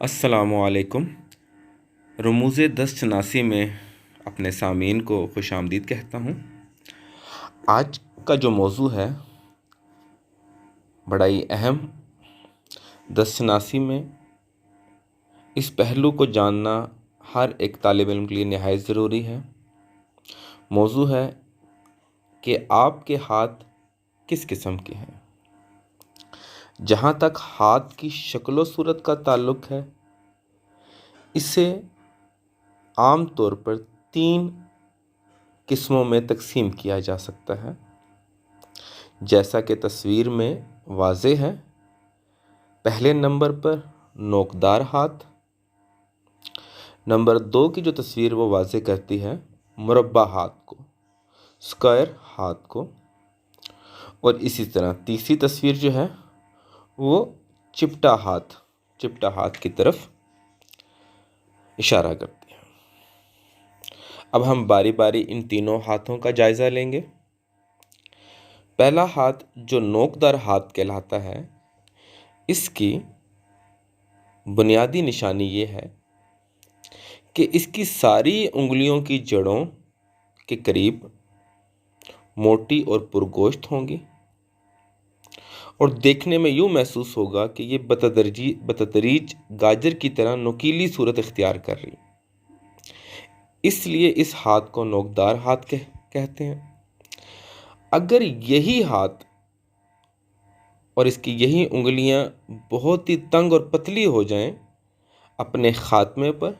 अस्सलामु अलैकुम। रमूज़ दस्तशनासी में अपने सामीन को खुश आमदीद कहता हूँ। आज का जो मौजू है बड़ा ही अहम, दस्तशनासी में इस पहलू को जानना हर एक तालिब इल्म के लिए निहायत ज़रूरी है। मौजू है कि आपके हाथ किस किस्म के हैं। जहाँ तक हाथ की शक्ल व सूरत का ताल्लुक़ है, इसे आम तौर पर 3 किस्मों में तकसीम किया जा सकता है, जैसा कि तस्वीर में वाज़े है। पहले नंबर पर नोकदार हाथ, नंबर 2 की जो तस्वीर वो वाज़े करती है मुरब्बा हाथ को, स्क्वायर हाथ को, और इसी तरह तीसरी तस्वीर जो है वो चिपटा हाथ की तरफ इशारा करती है। अब हम बारी बारी इन तीनों हाथों का जायज़ा लेंगे। पहला हाथ जो नोकदार हाथ कहलाता है, इसकी बुनियादी निशानी ये है कि इसकी सारी उंगलियों की जड़ों के करीब मोटी और पुरगोश्त होंगी और देखने में यूँ महसूस होगा कि ये बतदरीज गाजर की तरह नुकीली सूरत इख्तियार कर रही। इसलिए इस हाथ को नोकदार हाथ कहते हैं। अगर यही हाथ और इसकी यही उंगलियां बहुत ही तंग और पतली हो जाएं अपने खात्मे पर,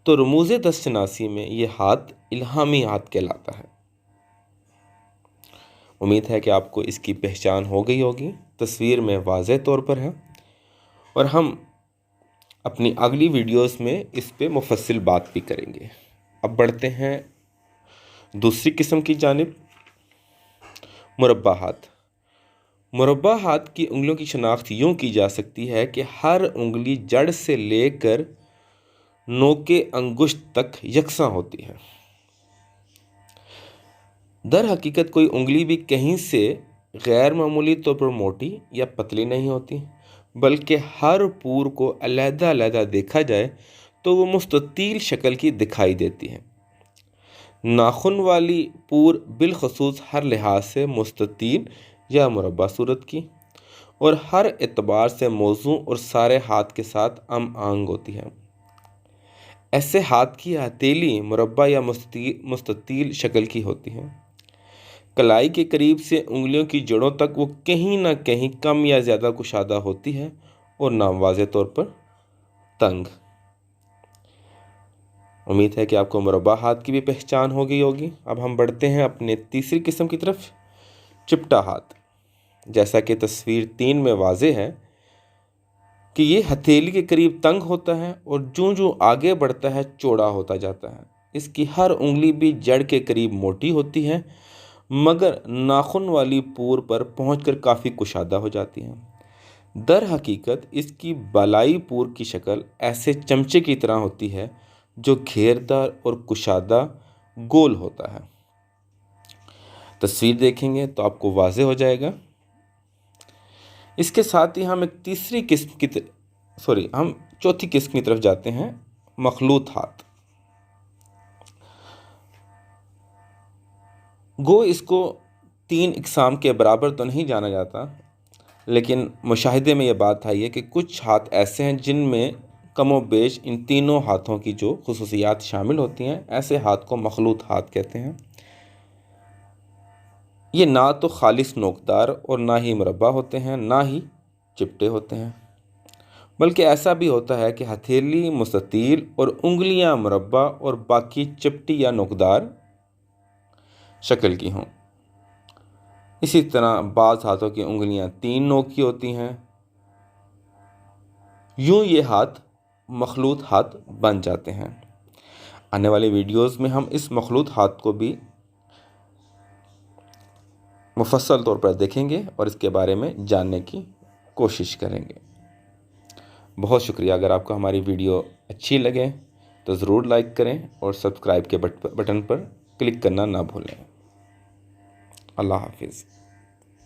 तो रमूज़ दस्तशनासी में ये हाथ इल्हामी हाथ कहलाता है। उम्मीद है कि आपको इसकी पहचान हो गई होगी। तस्वीर में वाज़े तौर पर है और हम अपनी अगली वीडियोस में इस पे मुफस्सिल बात भी करेंगे। अब बढ़ते हैं दूसरी किस्म की जानिब, मुरब्बा हाथ। मुरब्बा हाथ की उंगलियों की शनाख्त यूँ की जा सकती है कि हर उंगली जड़ से लेकर नोके अंगुष्ठ तक यकसा होती है। दर हकीकत कोई उंगली भी कहीं से गैर मामूली तौर पर मोटी या पतली नहीं होती, बल्कि हर पूर को अलग-अलग देखा जाए तो वो मुस्ततील शक्ल की दिखाई देती है। नाखून वाली पूर बिलखसूस हर लिहाज से मुस्ततील या मुरब्बा सूरत की और हर एतबार से मौजू और सारे हाथ के साथ आंग होती है। ऐसे हाथ की हथेली मुरब्बा या मुस्ततील शक्ल की होती है। कलाई के करीब से उंगलियों की जड़ों तक वो कहीं ना कहीं कम या ज़्यादा कुशादा होती है और नावाज़े तौर पर तंग। उम्मीद है कि आपको मुरब्बा हाथ की भी पहचान हो गई होगी। अब हम बढ़ते हैं अपने तीसरी किस्म की तरफ, चिपटा हाथ। जैसा कि तस्वीर 3 में वाज़े है कि ये हथेली के करीब तंग होता है और जूं आगे बढ़ता है चौड़ा होता जाता है। इसकी हर उंगली भी जड़ के करीब मोटी होती है, मगर नाखून वाली पूर पर पहुंचकर काफ़ी कुशादा हो जाती है। दर हकीकत इसकी बालाई पूर की शक्ल ऐसे चमचे की तरह होती है जो घेरदार और कुशादा गोल होता है। तस्वीर देखेंगे तो आपको वाज़े हो जाएगा। इसके साथ ही हम एक चौथी किस्म की तरफ जाते हैं, मखलूत हाथ। गो इसको 3 इकसाम के बराबर तो नहीं जाना जाता, लेकिन मुशाहिदे में ये बात आई है कि कुछ हाथ ऐसे हैं जिनमें कमो बेश इन तीनों हाथों की जो खुसूसियात शामिल होती हैं। ऐसे हाथ को मखलूत हाथ कहते हैं। ये ना तो खालिस नोकदार और ना ही मुरब्बा होते हैं, ना ही चिपटे होते हैं, बल्कि ऐसा भी होता है कि हथेली मुस्ततील और उंगलियां मुरब्बा और बाकी चिपटी या नोकदार शक्ल की हों। इसी तरह बाज़ हाथों की उंगलियां 3 नोक की होती हैं। यूँ ये हाथ मखलूत हाथ बन जाते हैं। आने वाली वीडियोस में हम इस मखलूत हाथ को भी मुफस्सल तौर पर देखेंगे और इसके बारे में जानने की कोशिश करेंगे। बहुत शुक्रिया। अगर आपको हमारी वीडियो अच्छी लगे तो ज़रूर लाइक करें और सब्सक्राइब के बटन पर क्लिक करना ना भूलें। अल्लाह हाफिज़।